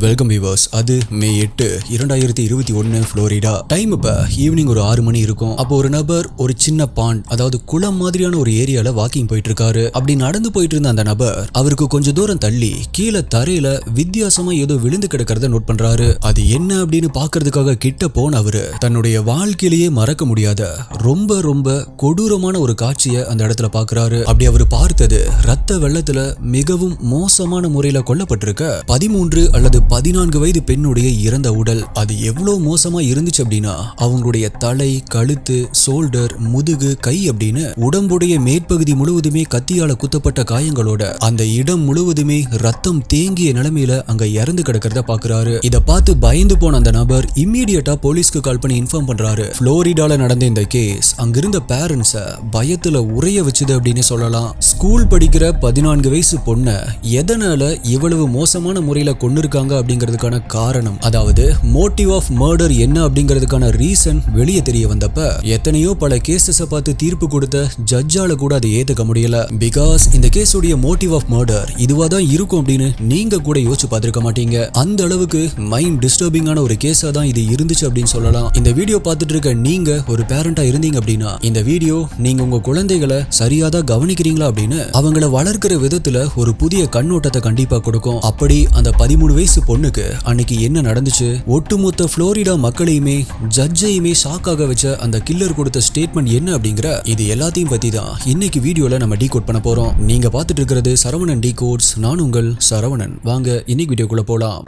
Welcome viewers. அது மே 8 2021 Florida. Time இப்ப evening ஒரு 6 மணி இருக்கும். அப்போ ஒரு நபர் ஒரு சின்ன பாண்ட், அதாவது குளம் மாதிரியான ஒரு ஏரியால வாக்கிங் போயிட்டு இருக்காரு. அப்படி நடந்து போயிட்டு இருந்த அந்த நபர் அவருக்கு கொஞ்சம் தூரம் தள்ளி கீழே தரையில வித்தியாசமா ஏதோ விழுந்து கிடக்கிறத நோட் பண்றாரு. அது என்ன அப்படின்னு பாக்குறதுக்காக கிட்ட போன அவரு தன்னுடைய வாழ்க்கையிலேயே மறக்க முடியாத ரொம்ப ரொம்ப கொடூரமான ஒரு காட்சியை அந்த இடத்துல பாக்குறாரு. அப்படி அவரு பார்த்தது ரத்த வெள்ளத்துல மிகவும் மோசமான முறையில கொல்லப்பட்டிருக்க 13 அல்லது 14 வயது பெண்ணுடைய இறந்த உடல். அது எவ்வளவு மோசமா இருந்துச்சு அப்படின்னா, அவங்களுடைய தலை, கழுத்து, ஷோல்டர், முதுகு, கை அப்படின்னு உடம்புடைய மேற்பகுதி முழுவதுமே கத்தியால குத்தப்பட்ட காயங்களோட அந்த இடம் முழுவதுமே ரத்தம் தேங்கிய நிலைமையில அங்க இறந்து கிடக்கிறத பாக்குறாரு. இத பார்த்து பயந்து போன அந்த நபர் இம்மீடியட்டா போலீஸ்க்கு கால் பண்ணி இன்ஃபார்ம் பண்றாரு. புளோரிடால நடந்த இந்த கேஸ் அங்கிருந்த பேரண்ட்ஸ பயத்துல உறைய வச்சுது அப்படின்னு சொல்லலாம். ஸ்கூல் படிக்கிற 14 வயசு பொண்ண எதனால இவ்வளவு மோசமான முறையில கொன்னிருக்காங்க அப்படிங்கிறதுக்கான காரணம், அதாவது மோட்டிவ் ஆஃப் மர்டர் என்ன அப்படிங்கிறதுக்கான ரீசன் வெளியே தெரிய வந்தப்ப எத்தனையோ பல கேசஸ பார்த்து தீர்ப்பு கொடுத்த ஜட்ஜால கூட அதை ஏத்துக்க முடியல. பிகாஸ் இந்த கேஸோடைய மோட்டிவ் ஆஃப் மர்டர் இதுவா தான் இருக்கும் அப்படின்னு நீங்க கூட யோசிச்சு பார்த்திருக்க மாட்டீங்க. அந்த அளவுக்கு மைண்ட் டிஸ்டர்பிங்கான ஒரு கேஸா தான் இது இருந்துச்சு அப்படின்னு சொல்லலாம். இந்த வீடியோ பார்த்துட்டு இருக்க நீங்க ஒரு பேரண்டா இருந்தீங்க அப்படின்னா, இந்த வீடியோ நீங்க உங்க குழந்தைகளை சரியாதான் கவனிக்கிறீங்களா அப்படின்னு அவங்கள வளர்க்கிற விதத்துல ஒரு புதிய கண்ணோட்டத்தை கண்டிப்பா கொடுக்கும். அப்படி அந்த 13 வயசு பொண்ணுக்கு அன்னைக்கு என்ன நடந்துச்சு, ஒட்டுமொத்த புளோரிடா மக்களையுமே ஜட்ஜையுமே ஷாக்காக வச்ச அந்த கில்லர் கொடுத்த ஸ்டேட்மெண்ட் என்ன அப்படிங்கிற இது எல்லாத்தையும் பத்தி தான் இன்னைக்கு வீடியோல நம்ம டீகோட் பண்ண போறோம். நீங்க பார்த்துட்டு இருக்கிறது சரவணன் டீகோட்ஸ். நான் உங்கள் சரவணன். வாங்க இன்னைக்கு வீடியோக்குள்ள போலாம்.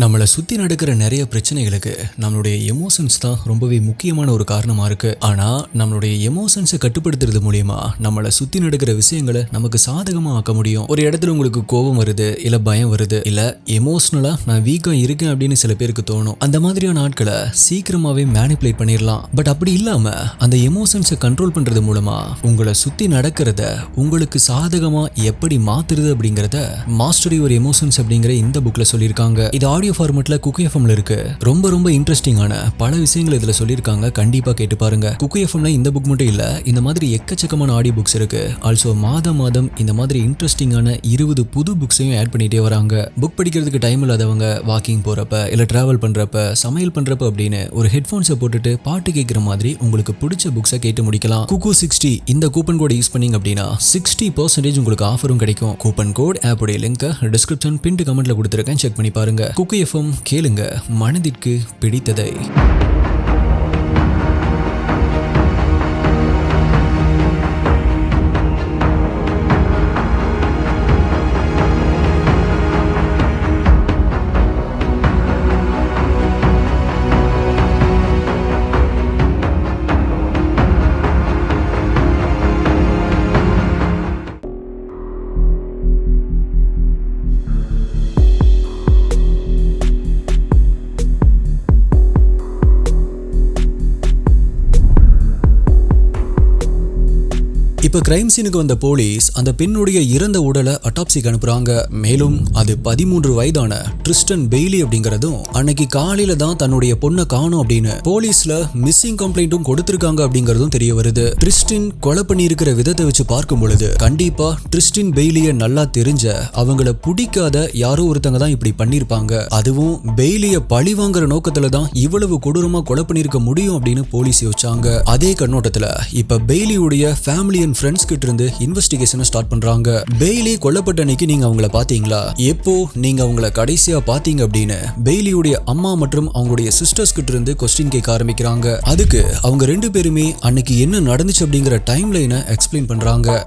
நம்மளை சுத்தி நடக்கிற நிறைய பிரச்சனைகளுக்கு நம்மளுடைய எமோஷன்ஸ் தான் ரொம்பவே முக்கியமான ஒரு காரணமா இருக்கு. ஆனா நம்மளுடைய எமோஷன்ஸை கட்டுப்படுத்துறது மூலியமா நம்மளை சுத்தி நடக்கிற விஷயங்களை நமக்கு சாதகமா ஆக்க முடியும். ஒரு இடத்துல உங்களுக்கு கோபம் வருது, இல்ல பயம் வருது, இல்ல எமோஷனலா நான் வீக்கா இருக்கேன் அப்படின்னு சில பேருக்கு தோணும். அந்த மாதிரியான ஆட்களை சீக்கிரமாவே மேனிபுலேட் பண்ணிடலாம். பட் அப்படி இல்லாம அந்த எமோஷன்ஸை கண்ட்ரோல் பண்றது மூலமா உங்களை சுத்தி நடக்கிறத உங்களுக்கு சாதகமா எப்படி மாத்துறது அப்படிங்கறத மாஸ்டரி யுவர் எமோஷன்ஸ் அப்படிங்கிற இந்த புக்ல சொல்லியிருக்காங்க. இது ஆடியோ ஃபார்மட்ல குக்கு எஃப்எம்ல இருக்கு. ரொம்ப ரொம்ப இன்ட்ரெஸ்டிங்கான பல விஷயங்கள் இதுல சொல்லியிருக்காங்க. கண்டிப்பா கேட்டு பாருங்க. குக்கு எஃப்எம்ல இந்த புக் மட்டும் இல்ல, இந்த மாதிரி எக்கச்சக்கமான ஆடியோ புக்ஸ் இருக்கு. ஆல்சோ மாதம் இந்த மாதிரி இன்ட்ரெஸ்டிங்கான 20 புது புக்ஸையும் ஆட் பண்ணிட்டே வராங்க. புக் படிக்கிறதுக்கு டைம் இல்லாதவங்க வாக்கிங் போறப்ப, இல்ல டிராவல் பண்றப்ப, சமையல் பண்றப்ப அப்படின்னு ஒரு ஹெட்போன்ஸை போட்டுட்டு பாட்டு கேட்கிற மாதிரி உங்களுக்கு பிடிச்ச புக்ஸை கேட்டு முடிக்கலாம். குக்கு 60 இந்த கூப்பன் கோட் யூஸ் பண்ணீங்க அப்படின்னா 60% உங்களுக்கு ஆஃபரும் கிடைக்கும். கூப்பன் கோட் ஆப்போட லிங்க் டிஸ்கிரிப்ஷன் பின்ட் கமெண்ட்ல கொடுத்திருக்கேன், செக் பண்ணி பாருங்க. குக்கு எஃப்எம் கேளுங்க, மனதிற்கு பிடித்ததை. இப்ப கிரைம் சீனுக்கு வந்த போலீஸ் அந்த பெண்ணுடைய இறந்த உடலை அட்டாப்சிக்கு அனுப்புறாங்க. மேலும் அது 13 வயதான ட்ரிஸ்டன் பெய்லி அப்படிங்கறதும் அன்னைக்கு காலையில தான் தன்னுடைய பொண்ணை காணோம் அப்படின்னு போலீஸ்ல மிஸ்ஸிங் கம்ப்ளைண்ட்டும் கொடுத்திருக்காங்க அப்படிங்கறதும் தெரிய வருது. ட்ரிஸ்டின் கொலை பண்ணி இருக்கிற விதத்தை வச்சு பார்க்கும் பொழுது கண்டிப்பா ட்ரிஸ்டின் பெய்லிய நல்லா தெரிஞ்ச, அவங்கள பிடிக்காத யாரோ ஒருத்தங்க தான் இப்படி பண்ணிருப்பாங்க. அதுவும் பெய்லிய பழி வாங்குற நோக்கத்துல தான் இவ்வளவு கொடூரமா கொலை பண்ணிருக்க முடியும் அப்படின்னு போலீஸ் யோசிச்சாங்க. அதே கண்ணோட்டத்துல இப்ப பெய்லியுடைய ஃபேமிலி அண்ட் ஃப்ரெண்ட்ஸ் கிட்ட இருந்து இன்வெஸ்டிகேஷனை ஸ்டார்ட் பண்றாங்க. பெய்லி கொல்லப்பட்ட அன்னைக்கு நீங்க அவங்கள பாத்தீங்களா, எப்போ நீங்க அவங்கள கடைசியா பாத்தீங்க அப்படின்னு பெய்லியுடைய அம்மா மற்றும் அவங்களுடைய சிஸ்டர்ஸ் கிட்ட இருந்து கொஸ்டின் கேட்க ஆரம்பிக்கிறாங்க. அதுக்கு அவங்க 2 பேருமே அன்னைக்கு என்ன நடந்துச்சு அப்படிங்கிற டைம் லைனை எக்ஸ்பிளைன் பண்றாங்க.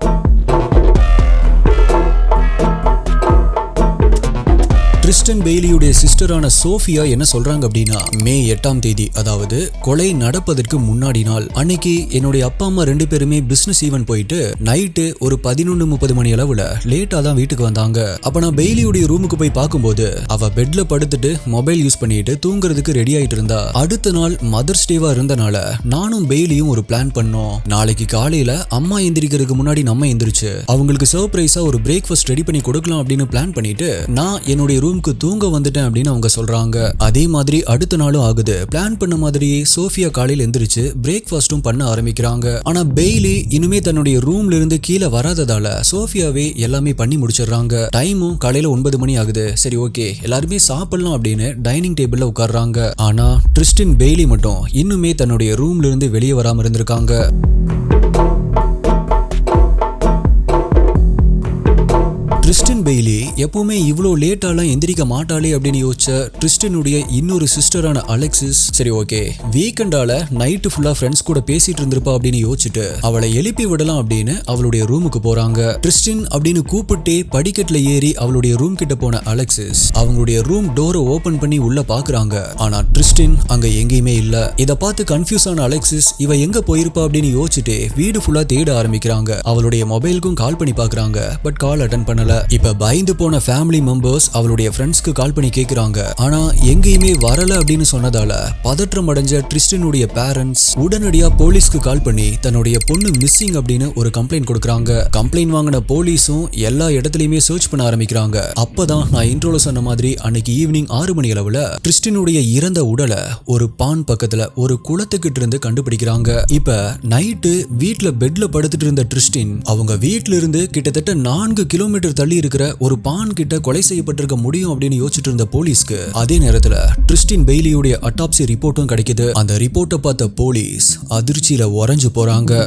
கிறிஸ்டன் பெய்லியுடைய சிஸ்டரான சோஃபியா என்ன சொல்றாங்க அப்படின்னா, மே 8ஆம் தேதி, அதாவது கொலை நடப்பதற்கு முன்னாடி நாள் அன்னைக்கு என்னுடைய அப்பா அம்மா 2 பேருமே பிசினஸ் ஈவென்ட் போயிட்டு நைட்டு ஒரு 11:30 மணி அளவுல லேட்டா தான் வீட்டுக்கு வந்தாங்க. அப்ப நான் பெய்லியுடைய ரூமுக்கு போய் பார்க்கும்போது அவ பெட்ல படுத்துட்டு மொபைல் யூஸ் பண்ணிட்டு தூங்குறதுக்கு ரெடி ஆயிட்டு இருந்தா. அடுத்த நாள் மதர்ஸ் டேவா இருந்தனால நானும் பெய்லியும் ஒரு பிளான் பண்ணோம். நாளைக்கு காலையில அம்மா எந்திரிக்கிறதுக்கு முன்னாடி நம்ம எந்திரிச்சு அவங்களுக்கு சர்ப்ரைஸா ஒரு பிரேக்ஃபாஸ்ட் ரெடி பண்ணி கொடுக்கலாம் அப்படின்னு பிளான் பண்ணிட்டு நான் என்னுடைய ரூமுக்கு தூங்க வந்துட்டேன் அப்படின்னு அவங்க சொல்றாங்க. அதே மாதிரி அடுத்த நாளும் ஆகுது. பிளான் பண்ண மாதிரியே சோஃபியா காலையில எந்திரிச்சு பிரேக்ஃபாஸ்டும் பண்ண ஆரம்பிக்கிறாங்க. ஆனா பெய்லி இனிமே தன்னுடைய ரூம்ல இருந்து கீழே வராததால சோஃபியாவே எல்லாமே பண்ணி முடிச்சிடுறாங்க. டைமும் காலையில 9 மணி ஆகுது. சரி, ஓகே, எல்லாருமே சாப்பிடலாம் அப்படின்னு டைனிங் டேபிள்ல உட்கார்றாங்க. ஆனா கிறிஸ்டன் பெய்லி மட்டும் இன்னுமே தன்னுடைய ரூம்ல இருந்து வெளியே வராம இருந்திருக்காங்க. கிறிஸ்டன் பெய்லி எப்பவுமே இவ்வளோ லேட்டாலாம் எந்திரிக்க மாட்டாளே அப்படின்னு யோசிச்ச கிறிஸ்டனுடைய இன்னொரு சிஸ்டரான அலெக்சிஸ், சரி ஓகே, வீக்கெண்டால நைட்டு ஃபுல்லா ஃப்ரெண்ட்ஸ் கூட பேசிட்டு இருந்திருப்பா அப்படின்னு யோசிச்சுட்டு அவளை எழுப்பி விடலாம் அப்படின்னு அவளுடைய ரூமுக்கு போறாங்க. கிறிஸ்டின் அப்படின்னு கூப்பிட்டே படிக்கட்டுல ஏறி அவளுடைய ரூம் கிட்ட போன அலெக்சிஸ் அவங்களுடைய ரூம் டோரை ஓபன் பண்ணி உள்ள பாக்குறாங்க. ஆனா கிறிஸ்டின் அங்க எங்கேயுமே இல்ல. இத பார்த்து கன்ஃபியூஸ் ஆன அலெக்சிஸ் இவ எங்க போயிருப்பா அப்படின்னு யோசிச்சுட்டு வீடு ஃபுல்லா தேட ஆரம்பிக்கிறாங்க. அவளுடைய மொபைலுக்கும் கால் பண்ணி பாக்குறாங்க. பட் கால் அட்டன் பண்ணல. இப்ப பயந்து போன ஃபேமிலி மெம்பர்ஸ் அவளுடைய ஃப்ரெண்ட்ஸ்க்கு கால் பண்ணி கேக்குறாங்க. ஆனா எங்கேயுமே வரல அப்படின்னு சொன்னதால பதற்றம் அடைஞ்ச கிறிஸ்டினுடைய பேரண்ட்ஸ் உடனடியா போலீஸ்க்கு கால் பண்ணி தன்னுடைய பொண்ணு மிஸ்ஸிங் அப்படின்னு ஒரு கம்ப்ளைண்ட் கொடுக்கறாங்க. கம்ப்ளைண்ட் வாங்கின போலீஸும் எல்லா இடத்துலயுமே சர்ச் பண்ண ஆரம்பிக்கிறாங்க. அப்பதான் நான் இன்ட்ரோல சொன்ன மாதிரி அன்னைக்கு ஈவினிங் 6 மணி அளவுல கிறிஸ்டினுடைய இறந்த உடலை ஒரு பான் பக்கத்துல ஒரு குளத்துக்கிட்ட இருந்து கண்டுபிடிக்கிறாங்க. இப்ப நைட்டு வீட்டுல பெட்ல படுத்துட்டு இருந்த கிறிஸ்டின் அவங்க வீட்டுல இருந்து கிட்டத்தட்ட 4 கிலோமீட்டர் தள்ளி இருக்கிற ஒரு பான் கிட்ட கொலை செய்யப்பட்டிருக்க முடியும் அப்படின்னு யோசிச்சுட்டு இருந்த போலீஸ்க்கு அதே நேரத்துல கிறிஸ்டின் பெய்லியுடைய அட்டாப்சி ரிப்போர்ட்டும் கிடைக்குது. அந்த ரிப்போர்ட்டை பார்த்த போலீஸ் அதிர்ச்சியில உறைஞ்சு போறாங்க.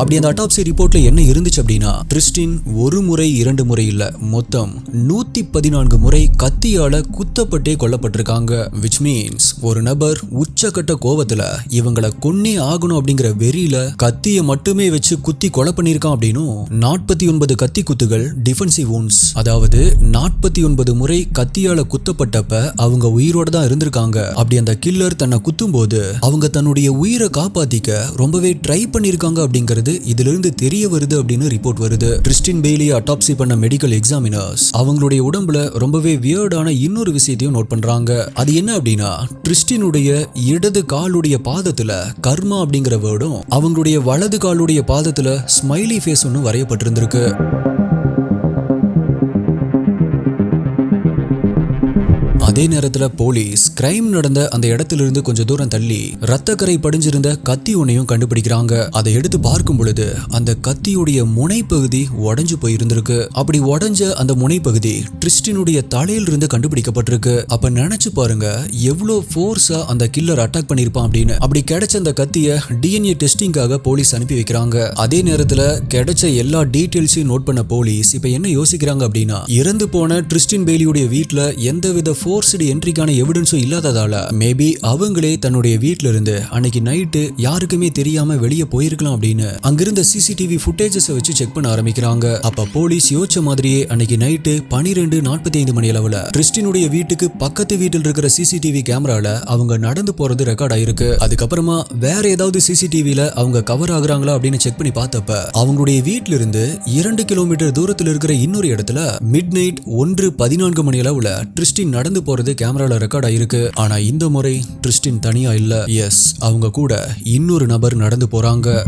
அப்படி அந்த அட்டாப்சி ரிப்போர்ட்ல என்ன இருந்துச்சு அப்படின்னா, கிறிஸ்டின் ஒரு முறை 2 முறை இல்ல, மொத்தம் 114 முறை கத்தியால குத்தப்பட்டே கொல்லப்பட்டிருக்காங்க. which means ஒரு நபர் உச்சக்கட்ட கோவத்துல இவங்களை கொன்னே ஆகணும் அப்படிங்கிற வெறியில கத்திய மட்டுமே வச்சு குத்தி கொலை பண்ணிருக்கான் அப்படின்னும் 49 கத்தி குத்துகள் டிஃபென்சிவ் wounds, அதாவது 49 முறை கத்தியால குத்தப்பட்டப்ப அவங்க உயிரோட தான் இருந்திருக்காங்க. அப்படி அந்த கில்லர் தன்னை குத்தும் போது அவங்க தன்னுடைய உயிரை காப்பாத்திக்க ரொம்பவே ட்ரை பண்ணிருக்காங்க அப்படிங்கிறது இதுல இருந்து தெரிய வருது அப்படின்னு ரிப்போர்ட் வருது. கிறிஸ்டின் பெய்லியை அட்டாப்சி பண்ண மெடிக்கல் எக்ஸாமினர்ஸ் அவங்களுடைய உடம்புல ரொம்பவே வியர்டான இன்னொரு விஷயத்தையும் நோட் பண்றாங்க. அது என்ன அப்படின்னா, கிறிஸ்டினுடைய இடது காலுடைய பாதத்துல கர்மா அப்படிங்கிற வேர்டும் அவங்களுடைய வலது காலுடைய பாதத்துல ஸ்மைலி ஃபேஸ் ஒன்னு வரையப்பட்டிருந்திருக்கு. அதே நேரத்துல போலீஸ் கிரைம் நடந்த அந்த இடத்துல இருந்து கொஞ்சம் தூரம் தள்ளி ரத்தக்கரை படிஞ்சிருந்த கத்தி ஒன்னையும் கண்டுபிடிக்கிறாங்க. அதை எடுத்து பார்க்கும் பொழுது அந்த கத்தியுடைய முனைப்பகுதி உடைஞ்சு போயிருந்திருக்கு. அப்படி உடைஞ்ச அந்த முனைப்பகுதி கிறிஸ்டினுடைய தலையில இருந்து கண்டுபிடிக்கப்பட்டிருக்கு. அப்ப நினைச்சு பாருங்க எவ்வளவு ஃபோர்ஸா அந்த கில்லர் அட்டாக் பண்ணிருப்பான் அப்படின்னு. அப்படி கிடைச்ச அந்த கத்திய DNA டெஸ்டிங்காக போலீஸ் அனுப்பி வைக்கிறாங்க. அதே நேரத்துல கிடைச்ச எல்லா டீடைல்ஸையும் நோட் பண்ண போலீஸ் இப்ப என்ன யோசிக்கிறாங்க அப்படின்னா, இறந்து போன கிறிஸ்டின் பெய்லியுடைய வீட்டுல எந்தவித என்ட்ரிக்கான எவிடன்ஸும் இல்லாததால மேபி அவங்களே தன்னுடைய வீட்ல இருந்து அன்னைக்கு நைட்டு யாருக்குமே தெரியாம வெளியே போயிருக்கலாம் அப்படின்னு அங்கிருந்த சிசிடிவி ஃபுட்டேஜஸ் வச்சு செக் பண்ண ஆரம்பிக்கிறாங்க. அப்ப போலீஸ் யோசிச்ச மாதிரியே அன்னைக்கு நைட்டு 12:45 மணி அளவுல கிறிஸ்டினுடைய வீட்டுக்கு பக்கத்து வீட்டில் இருக்கிற சிசிடிவி கேமரால அவங்க நடந்து போறது ரெக்கார்ட் ஆயிருக்கு. அதுக்கப்புறமா வேற ஏதாவது சிசிடிவில அவங்க கவர் ஆகுறாங்களா அப்படின்னு செக் பண்ணி பார்த்தப்ப அவங்களுடைய வீட்ல இருந்து 2 கிலோமீட்டர் தூரத்தில் இருக்கிற இன்னொரு இடத்துல மிட் நைட் 1:14 மணி அளவுல கிறிஸ்டின் நடந்து போறது கேமரால ரெக்கார்ட் ஆயிருக்கு. ஆனா இந்த முறை கிறிஸ்டின் தனியா இல்ல. எஸ், அவங்க கூட இன்னொரு நபர் நடந்து போறாங்க.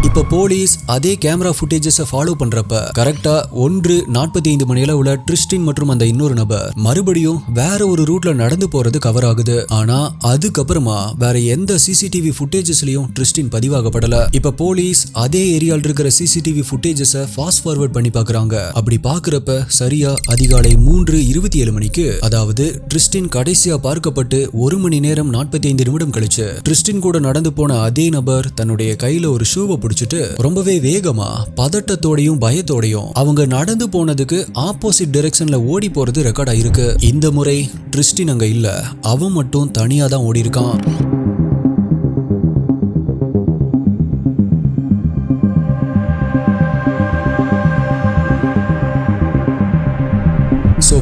இப்ப போலீஸ் அதே கேமரா ஃபுட்டேஜஸ் ஃபாலோ பண்றப்ப கரெக்டா 1:45 மணி அளவுல கிறிஸ்டின் மற்றும் அந்த இன்னொரு நபர் மறுபடியும் வேற ஒரு ரூட்ல நடந்து போறது கவர் ஆகுது. ஆனா அதுக்கப்புறமா வேற எந்த சிசிடிவி ஃபுட்டேஜஸ்லயும் கிறிஸ்டின் பதிவாகப்படல. இப்ப போலீஸ் அதே ஏரியால இருக்கிற சிசிடிவி ஃபுட்டேஜஸ் ஃபாஸ்ட் ஃபார்வர்ட் பண்ணி பாக்குறாங்க. அப்படி பாக்குறப்ப சரியா அதிகாலை 3:27 மணிக்கு, அதாவது கிறிஸ்டின் கடைசியா பார்க்கப்பட்டு 1 மணி நேரம் 45 நிமிடம் கழிச்சு கிறிஸ்டின் கூட நடந்து போன அதே நபர் தன்னுடைய கையில ஒரு ஷூவை பிடிச்சிட்டு ரொம்பவே வேகமா பதட்டத்தோடையும் பயத்தோடையும் அவங்க நடந்து போனதுக்கு ஆப்போசிட் டைரக்ஷன்ல ஓடி போறது ரெக்கார்ட் ஆயிருக்கு. இந்த முறை கிறிஸ்டின் அங்க இல்ல, அவன் மட்டும் தனியா தான் ஓடி இருக்கான்.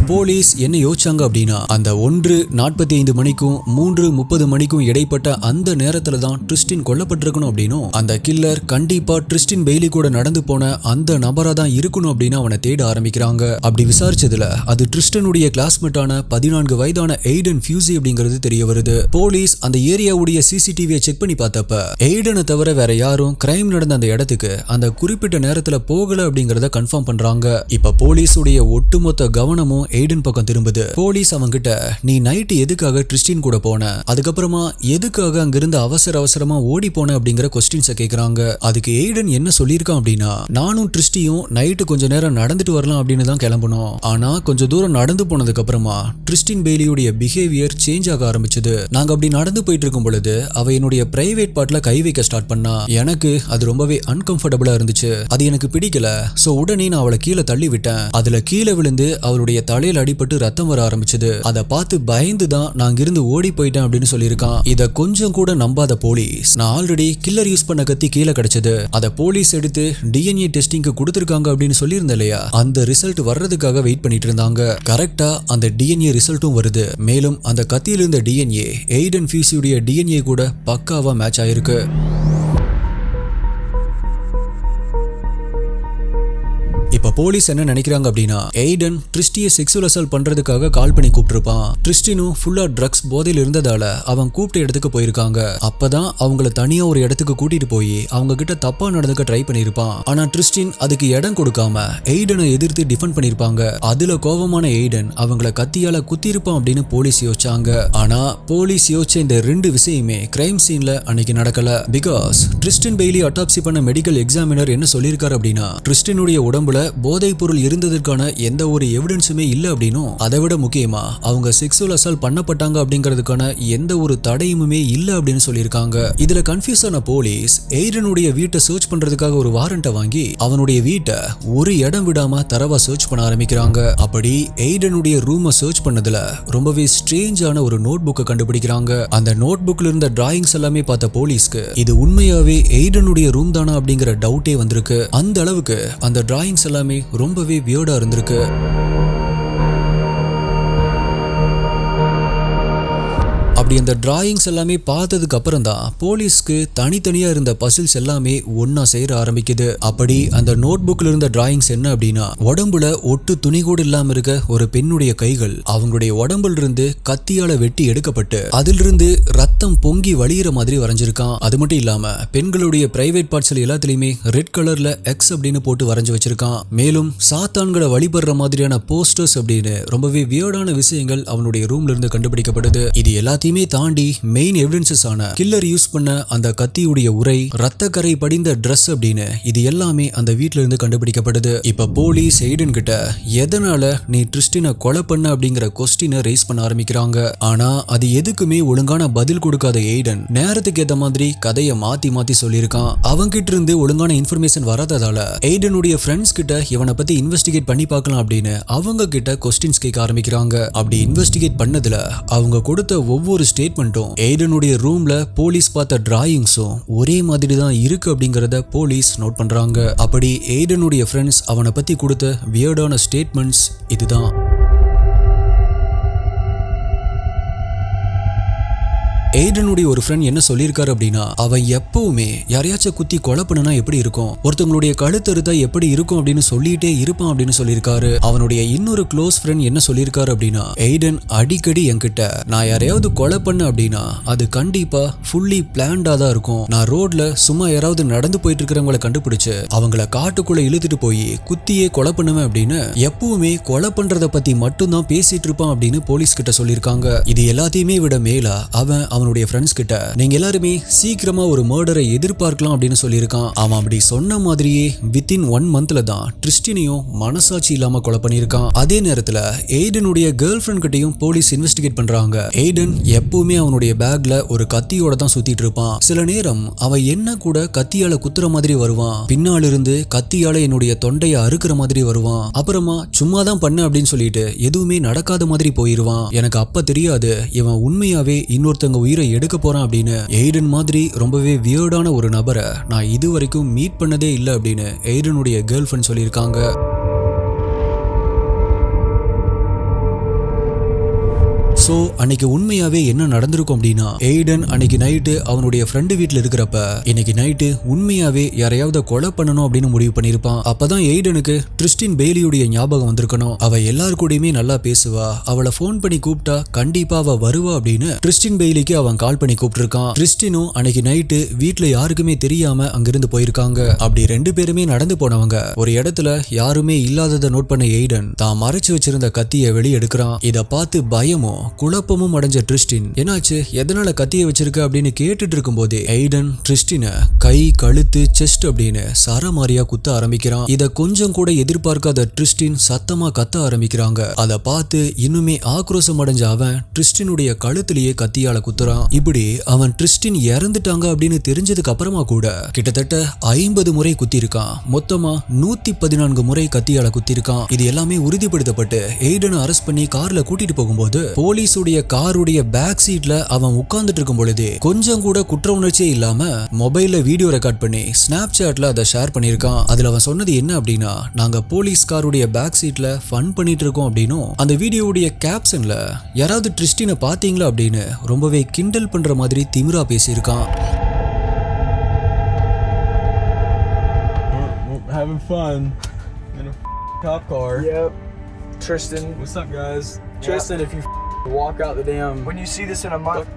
போலீஸ் என்ன யோசிச்சாங்க அப்படின்னா அந்த 1:45 மணிக்கும் 3:30 மணிக்கும் இடைப்பட்ட அந்த நேரத்துல தான் ட்ரிஸ்டின் கொல்லப்பட்டிருக்கணும் அப்படின்னும் அந்த கில்லர் கண்டிப்பா ட்ரிஸ்டின் பெய்லி கூட நடந்து போன அந்த நபரா தான் இருக்கணும் அப்படின்னு அவனை தேட ஆரம்பிக்கிறாங்க. அப்படி விசாரிச்சதுல அது ட்ரிஸ்டனுடைய கிளாஸ்மேட்டான 14 வயதான எய்டன் ஃபியூசி அப்படிங்கிறது தெரிய வருது. போலீஸ் அந்த ஏரியாவுடைய சிசிடிவியை செக் பண்ணி பார்த்தப்ப எய்டனை தவிர வேற யாரும் கிரைம் நடந்த அந்த இடத்துக்கு அந்த குறிப்பிட்ட நேரத்துல போகல அப்படிங்கறத கன்ஃபார்ம் பண்றாங்க. இப்ப போலீஸுடைய ஒட்டுமொத்த கவனமும் எய்டன் பக்கம் திரும்புது. போலீஸ் அவங்கிட்ட நீ நைட் எதுக்காக ட்ரிஸ்டின் கூட போன, அதுக்கப்புறமா எதுக்காக அங்கிருந்து அவசரமா ஓடி போன அப்படிங்கிற கொஸ்டின்ஸை கேக்குறாங்க. அதுக்கு எய்டன் என்ன சொல்லியிருக்கான் அப்படின்னா, நானும் ட்ரிஸ்டியும் நைட்டு கொஞ்ச நேரம் நடந்துட்டு வரலாம் அப்படின்னு தான் கிளம்பணும். ஆனா கொஞ்ச தூரம் நடந்து போனதுக்கு அப்புறமா ட்ரிஸ்டின் பெய்லியுடைய பிஹேவியர் சேஞ்ச் ஆக ஆரம்பிச்சது. நாங்க அப்படி நடந்து போயிட்டு இருக்கும் பொழுது அவ என்னுடைய பிரைவேட் பார்ட்ல கை வைக்க ஸ்டார்ட் பண்ணா. எனக்கு அது ரொம்பவே அன்கம்ஃபர்டபுளா இருந்துச்சு. அது எனக்கு பிடிக்கல. சோ உடனே நான் அவளை கீழே தள்ளி விட்டேன். அதுல கீழே விழுந்து அவளுடைய தலையில அடிபட்டு ரத்தம் வர ஆரம்பிச்சது. அதை பார்த்து பயந்து தான் நான் இங்கிருந்து ஓடி போயிட்டேன் அப்படின்னு சொல்லியிருக்கான். இத கொஞ்சம் கூட நம்பாத போலீஸ், நான் ஆல்ரெடி கில்லர் யூஸ் பண்ண கத்தி கீழே கிடைச்சது, அதை போலீஸ் எடுத்து டிஎன்ஏ டெஸ்டிங்க்கு கொடுத்திருக்காங்க அப்படின்னு சொல்லியிருந்தேன் இல்லையா, அந்த ரிசல்ட் வர்றதுக்காக வெயிட் பண்ணிட்டு இருந்தாங்க. கரெக்டா அந்த டிஎன்ஏ ரிசல்ட்டும் வருது. மேலும் அந்த கத்தியில இருந்த டிஎன்ஏ எய்டன் ஃபியூசியுடைய டிஎன்ஏ கூட பக்காவா மேட்ச் ஆயிருக்கு. இப்ப போலீஸ் என்ன நினைக்கிறாங்க அப்படின்னா, எய்டன் ட்ரிஸ்டியை செக்ஸுவல் அசால்ட் பண்றதுக்காக கால் பண்ணி கூப்பிட்டிருப்பான். ட்ரிஸ்டினும் ஃபுல்லா ட்ரக்ஸ் போதையில் இருந்ததால அவன் கூப்பிட்ட இடத்துக்கு போயிருக்காங்க. அப்பதான் அவங்கள தனியா ஒரு இடத்துக்கு கூட்டிட்டு போய் அவங்க கிட்ட தப்பா நடந்துக்க ட்ரை பண்ணிருப்பான். ஆனா ட்ரிஸ்டின் அதுக்கு இடம் கொடுக்காம எய்டனை எதிர்த்து டிஃபெண்ட் பண்ணிருப்பாங்க. அதுல கோபமான எய்டன் அவங்கள கத்தியால குத்திருப்பான் அப்படின்னு போலீஸ் யோசிச்சாங்க. ஆனா போலீஸ் யோசிச்ச இந்த ரெண்டு விஷயமே கிரைம் சீன்ல அன்னைக்கு நடக்கல. பிகாஸ் ட்ரிஸ்டின் பெய்லி அட்டாப்சி பண்ண மெடிக்கல் எக்ஸாமினர் என்ன சொல்லியிருக்காரு அப்படின்னா, ட்ரிஸ்டினுடைய உடம்புல போதைப் பொருள் இருந்ததற்கான எந்த ஒரு எவிடன்ஸுமே இல்ல அப்படின்னும், அதை விட முக்கியமா அவங்க செக்ஸுவல் அசால்ட் பண்ணப்பட்டாங்க அப்படிங்கிறதுக்கான எந்த ஒரு தடையுமே இல்ல அப்படின்னு சொல்லியிருக்காங்க. இதுல கன்ஃபியூஸ் ஆன போலீஸ் எய்டனுடைய வீட்டை சர்ச் பண்றதுக்காக ஒரு வாரண்ட்டை வாங்கி அவனுடைய வீட்டை ஒரு இடம் விடாம தரவா சர்ச் பண்ண ஆரம்பிக்கிறாங்க. அப்படி எய்டனுடைய ரூமை சர்ச் பண்ணதுல ரொம்பவே ஸ்ட்ரேஞ்சான ஒரு நோட் புக்கை கண்டுபிடிக்கிறாங்க. அந்த நோட் புக்ல இருந்த டிராயிங்ஸ் எல்லாமே பார்த்த போலீஸ்க்கு இது உண்மையாவே எய்டனுடைய ரூம் தானா அப்படிங்கிற டவுட்டே வந்திருக்கு. அந்த அளவுக்கு அந்த டிராயிங்ஸ் எல்லாமே ரொம்பவே வியர்டா இருந்திருக்கு. அப்படி அந்த டிராயிங்ஸ் எல்லாமே பார்த்ததுக்கு அப்புறம் தான் போலீஸ்க்கு தனித்தனியா இருந்த பசில்ஸ் எல்லாமே ஒன்னா சேர ஆரம்பிக்குது. அப்படி அந்த நோட் புக்ல இருந்த டிராயிங்ஸ் என்ன அப்படின்னா, உடம்புல ஒட்டு துணி கூட இல்லாம இருக்க ஒரு பெண்ணுடைய கைகள் அவங்களுடைய உடம்புல இருந்து கத்தியால வெட்டி எடுக்கப்பட்டு அதிலிருந்து ரத்தம் பொங்கி வழியிற மாதிரி வரைஞ்சிருக்கான். அது மட்டும் இல்லாம பெண்களுடைய பிரைவேட் பார்ட்ஸ்ல எல்லாத்துலயுமே ரெட் கலர்ல எக்ஸ் அப்படின்னு போட்டு வரைஞ்சு வச்சிருக்கான். மேலும் சாத்தான்களை வழிபடுற மாதிரியான போஸ்டர்ஸ் அப்படின்னு ரொம்பவே வியர்டான விஷயங்கள் அவனுடைய ரூம்ல இருந்து கண்டுபிடிக்கப்படுது. இது எல்லாத்தையுமே தாண்டி மெயின் எவிடன்சஸ் ஆன கில்லர் யூஸ் பண்ண அந்த கத்தியுடைய உரை, ரத்தக்கரை படிந்த ட்ரெஸ் அப்படின்னு இது எல்லாமே அந்த வீட்ல இருந்து கண்டுபிடிக்கப்படுது. இப்ப போலீஸ் எய்டன் கிட்ட எதனால நீ ட்ரிஸ்டினை கொலை பண்ண அப்படிங்கிற கொஸ்டினை ரைஸ் பண்ண ஆரம்பிக்கிறாங்க. ஆனா அது எதுக்குமே ஒழுங்கான பதில் கொடுக்காத எய்டன் நேரத்துக்கு ஏத்த மாதிரி கதையை மாத்தி மாத்தி சொல்லியிருக்கான். அவங்க கிட்ட இருந்து ஒழுங்கான இன்ஃபர்மேஷன் வராததால எய்டனுடைய ஃப்ரெண்ட்ஸ் கிட்ட இவனை பத்தி இன்வெஸ்டிகேட் பண்ணி பார்க்கலாம் அப்படின்னு அவங்க கிட்ட கொஸ்டின்ஸ் கேட்க ஆரம்பிக்கிறாங்க. அப்படி இன்வெஸ்டிகேட் பண்ணதுல அவங்க கொடுத்த ஒவ்வொரு ஸ்டேட்மெண்ட்டும் எய்டனுடைய ரூம்ல போலீஸ் பார்த்த டிராயிங்ஸும் ஒரே மாதிரி தான் இருக்கு அப்படிங்கறத போலீஸ் நோட் பண்றாங்க. அப்படி எய்டனுடைய ஃப்ரெண்ட்ஸ் அவனை பத்தி கொடுத்த வியர்டான ஸ்டேட்மெண்ட்ஸ் இதுதான். எய்டனுடைய ஒரு ஃப்ரெண்ட் என்ன சொல்லியிருக்காரு அப்படின்னா, அவன் எப்பவுமே யாரையாச்சும் குத்தி கொலை பண்ணனா எப்படி இருக்கும், ஒருத்தவங்களுடைய கழுத்தறுத்தா எப்படி இருக்கும் அப்படின்னு சொல்லிட்டே இருப்பான் அப்படின்னு சொல்லியிருக்காரு. அவனுடைய இன்னொரு க்ளோஸ் ஃப்ரெண்ட் என்ன சொல்லியிருக்காரு அப்படின்னா, எய்டன் அடிக்கடி என்கிட்ட நான் யாரையாவது கொலை பண்ண அப்படின்னா அது கண்டிப்பா ஃபுல்லி பிளான்டா தான் இருக்கும். நான் ரோட்ல சும்மா யாராவது நடந்து போயிட்டு இருக்கிறவங்களை கண்டுபிடிச்சு அவங்கள காட்டுக்குள்ள இழுத்துட்டு போய் குத்தியே கொலை பண்ணுவேன் அப்படின்னு எப்பவுமே கொலை பண்றத பத்தி மட்டும் தான் பேசிட்டு இருப்பான் அப்படின்னு போலீஸ் கிட்ட சொல்லியிருக்காங்க. இது எல்லாத்தையுமே விட மேலா அவன் அவனுடைய ஃப்ரெண்ட்ஸ் கிட்ட நீங்க எல்லாருமே சீக்கிரமா ஒரு மர்டரை எதிர்பார்க்கலாம் அப்படின்னு சொல்லியிருக்கான். அவன் அப்படி சொன்ன மாதிரியே வித்தின் 1 மந்த்ல தான் ட்ரிஸ்டினையும் மனசாட்சி இல்லாம கொலை பண்ணியிருக்கான். அதே நேரத்துல எய்டனுடைய கேர்ள் ஃப்ரெண்ட் கிட்டையும் போலீஸ் இன்வெஸ்டிகேட் பண்றாங்க. எய்டன் எப்பவுமே அவனுடைய பேக்ல ஒரு கத்தியோட தான் சுத்திட்டு இருப்பான். சில நேரம் அவன் என்ன கூட கத்தியால குத்துற மாதிரி வருவான், பின்னால இருந்து கத்தியால என்னுடைய தொண்டையை அறுக்கிற மாதிரி வருவான், அப்புறமா சும்மா தான் பண்ண அப்படின்னு சொல்லிட்டு எதுவுமே நடக்காத மாதிரி போயிருவான். எனக்கு அப்ப தெரியாது இவன் உண்மையாவே இன்னொருத்தங்க உயிரை எடுக்க போறான் அப்படின்னு. எய்டன் மாதிரி ரொம்பவே வியர்டான ஒரு நபரை நான் இது வரைக்கும் மீட் பண்ணதே இல்லை அப்படின்னு எய்டனுடைய கேர்ள் ஃப்ரெண்ட் சொல்லியிருக்காங்க. சோ அன்னைக்கு உண்மையாவே என்ன நடந்திருக்கும் அப்படின்னா, எய்டன் அன்னைக்கு நைட்டு அவனுடைய ஃப்ரெண்டு வீட்டுல இருக்கிறப்ப இன்னைக்கு நைட்டு உண்மையாவே யாரையாவது கொலை பண்ணணும் அப்படின்னு முடிவு பண்ணிருப்பான். அப்பதான் எய்டனுக்கு கிறிஸ்டின் பெய்லியுடைய ஞாபகம் வந்திருக்கணும். அவ எல்லாரு கூடயுமே நல்லா பேசுவா, அவளை போன் பண்ணி கூப்பிட்டா கண்டிப்பா அவ வருவா அப்படின்னு கிறிஸ்டின் பெய்லிக்கு அவன் கால் பண்ணி கூப்பிட்டுருக்கான். கிறிஸ்டினும் அன்னைக்கு நைட்டு வீட்டுல யாருக்குமே தெரியாம அங்கிருந்து போயிருக்காங்க. அப்படி ரெண்டு பேருமே நடந்து போனவங்க ஒரு இடத்துல யாருமே இல்லாததை நோட் பண்ண எய்டன் தான் மறைச்சு வச்சிருந்த கத்தியை வெளியே எடுக்கிறான். இத பார்த்து பயமும் குழப்பமும் அடைஞ்ச கிறிஸ்டின், என்னாச்சு, எதனால கத்தியை வச்சிருக்க அப்படின்னு கேட்டுட்டு இருக்கும் போதே எய்டன் கிறிஸ்டினை கை, கழுத்து, செஸ்ட் அப்படின்னு சரமாரியா குத்த ஆரம்பிக்கிறான். இத கொஞ்சம் கூட எதிர்பார்க்காத கிறிஸ்டின் சத்தமா கத்த ஆரம்பிக்கிறாங்க. அத பார்த்து இன்னுமே ஆக்ரோஷம் அடைஞ்ச அவன் கிறிஸ்டினுடைய கழுத்திலேயே கத்தியால குத்துறான். இப்படி அவன் கிறிஸ்டின் இறந்துட்டாங்க அப்படின்னு தெரிஞ்சதுக்கு அப்புறமா கூட கிட்டத்தட்ட 50 முறை குத்தி இருக்கான். மொத்தமா 114 முறை கத்தியால குத்தி இருக்கான். இது எல்லாமே உறுதிப்படுத்தப்பட்டு எய்டனை அரெஸ்ட் பண்ணி கார்ல கூட்டிட்டு போகும்போது போலீஸுடைய காருடைய பேக் சீட்ல அவன் உட்கார்ந்துட்டு இருக்கும் பொழுது கொஞ்சம் கூட குற்ற உணர்ச்சியே இல்லாம மொபைல்ல வீடியோ ரெக்கார்ட் பண்ணி ஸ்னாப் சாட்ல அதை ஷேர் பண்ணிருக்கான். அதுல அவன் சொன்னது என்ன அப்படின்னா, நாங்க போலீஸ் காருடைய பேக் சீட்ல ஃபன் பண்ணிட்டு இருக்கோம் அப்படின்னும், அந்த வீடியோவுடைய கேப்ஷன்ல யாராவது கிறிஸ்டினை பாத்தீங்களா அப்படின்னு ரொம்பவே கிண்டல் பண்ற மாதிரி திமிரா பேசியிருக்கான். Having fun in a cop car. Yep. Tristan. What's up, guys? Tristan, if you walk out the damn. When you see this in a month.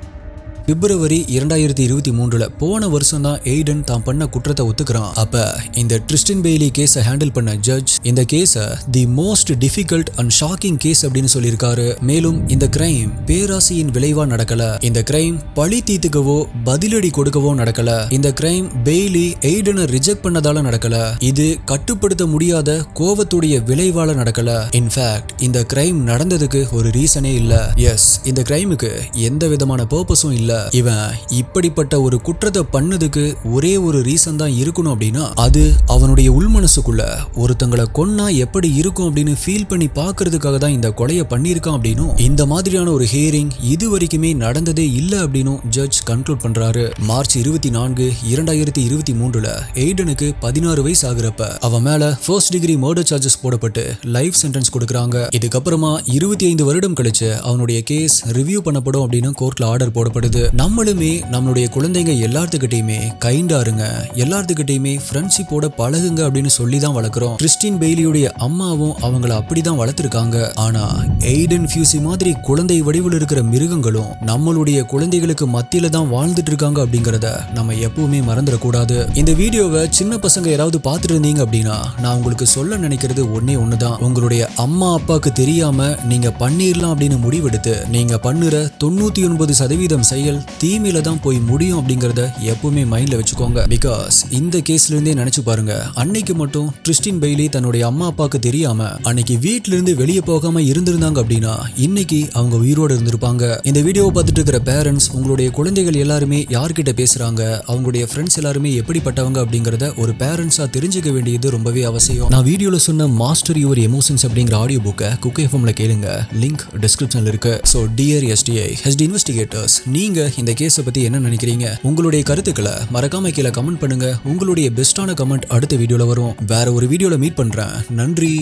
பிப்ரவரி 2023 போன வருஷம் தான் எய்டன் தான் பண்ண குற்றத்தை ஒத்துக்கிறான். அப்ப இந்த கிறிஸ்டின் பெய்லி கேஸை ஹேண்டில் பண்ண ஜட்ஜ் இந்த கேஸை the most difficult and shocking case அப்படின்னு சொல்லியிருக்காரு. மேலும் இந்த கிரைம் பேராசையின் விளைவா நடக்கல. இந்த கிரைம் பழி தீர்த்துக்கவோ பதிலடி கொடுக்கவோ நடக்கல. இந்த கிரைம் பெய்லி எய்டனை ரிஜெக்ட் பண்ணதால நடக்கல. இது கட்டுப்படுத்த முடியாத கோவத்துடைய விளைவால நடக்கல. இன்ஃபேக்ட் இந்த கிரைம் நடந்ததுக்கு ஒரு ரீசனே இல்ல. எஸ், இந்த கிரைமுக்கு எந்த விதமான பர்பஸும் இல்ல. இவன் இப்படிப்பட்ட ஒரு குற்றத்தை பண்ணதுக்கு ஒரே ஒரு ரீசன் தான் இருக்கணும் அப்படின்னா, அது அவனுடைய உள்மனசுக்குள்ள ஒருத்தங்களை கொன்னா எப்படி இருக்கும் அப்படின்னு ஃபீல் பண்ணி பாக்குறதுக்காக தான் இந்த கொலையை பண்ணியிருக்கான் அப்படின்னும், இந்த மாதிரியான ஒரு ஹியரிங் இது வரைக்குமே நடந்ததே இல்ல அப்படின்னும் ஜட்ஜ் கன்க்ளூட் பண்றாரு. மார்ச் 24, 2023 எய்டனுக்கு 16 வயசு ஆகுறப்ப அவன் மேல ஃபர்ஸ்ட் டிகிரி மர்டர் சார்ஜஸ் போடப்பட்டு லைஃப் சென்டென்ஸ் கொடுக்கறாங்க. இதுக்கப்புறமா 25 வருடம் கழிச்சு அவனுடைய கேஸ் ரிவ்யூ பண்ணப்படும் அப்படின்னு கோர்ட்ல ஆர்டர் போடப்படுது. நம்மளுமே நம்மளுடைய குழந்தைங்க எல்லாத்துக்கிட்டையுமே கைண்டா இருங்க, எல்லாத்துக்கிட்டையுமே ஃப்ரெண்ட்ஷிப்போட பழகுங்க அப்படின்னு சொல்லி தான் வளர்க்குறோம். கிறிஸ்டின் பெய்லியுடைய அம்மாவும் அவங்கள அப்படிதான் வளர்த்துருக்காங்க. ஆனா எய்டன் ஃபியூசி மாதிரி குழந்தை வடிவில் இருக்கிற மிருகங்களும் நம்மளுடைய குழந்தைகளுக்கு மத்தியில தான் வாழ்ந்துட்டு இருக்காங்க அப்படிங்கறத நம்ம எப்பவுமே மறந்துடக்கூடாது. இந்த வீடியோவை சின்ன பசங்க யாராவது பார்த்துட்டு இருந்தீங்க அப்படின்னா, நான் உங்களுக்கு சொல்ல நினைக்கிறது ஒண்ணுதான். உங்களுடைய அம்மா அப்பாவுக்கு தெரியாம நீங்க பண்ணிடலாம் அப்படின்னு முடிவெடுத்து நீங்க பண்ணுற 99% செயல் தீமையில தான் போய் முடியும் அப்படிங்கறத எப்பவுமே மைண்ட்ல வச்சுக்கோங்க. பிகாஸ் இந்த கேஸ்ல இருந்தே நினைச்சு பாருங்க, அன்னைக்கு மட்டும் கிறிஸ்டின் பெய்லி தன்னுடைய அம்மா அப்பாவுக்கு தெரியாம அன்னைக்கு வீட்டுல இருந்து வெளியே போகாம இருந்திருந்தாங்க அப்படின்னா இன்னைக்கு அவங்க உயிரோடு இருந்திருப்பாங்க. இந்த வீடியோவை பார்த்துட்டு இருக்கிற பேரண்ட்ஸ், உங்களுடைய குழந்தைகள் எல்லாருமே யார்கிட்ட பேசுறாங்க, அவங்களுடைய ஃப்ரெண்ட்ஸ் எல்லாருமே எப்படிப்பட்டவங்க அப்படிங்கறத ஒரு பேரண்ட்ஸா தெரிஞ்சுக்க வேண்டியது ரொம்பவே அவசியம். நான் வீடியோல சொன்ன மாஸ்டர் யுவர் எமோஷன்ஸ் அப்படிங்கிற ஆடியோ புக்கை குக் எஃப்எம்ல கேளுங்க. லிங்க் டிஸ்கிரிப்ஷன்ல இருக்கு. So dear SDI HD investigators, நீங்க இந்த கேஸை பத்தி என்ன நினைக்கிறீங்க? உங்களுடைய கருத்துக்களை மறக்காம கீழே கமெண்ட் பண்ணுங்க. உங்களுடைய பெஸ்டான கமெண்ட் அடுத்த வீடியோல வரும். வேற ஒரு வீடியோல மீட் பண்றேன். நன்றி,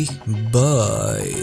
பாய்.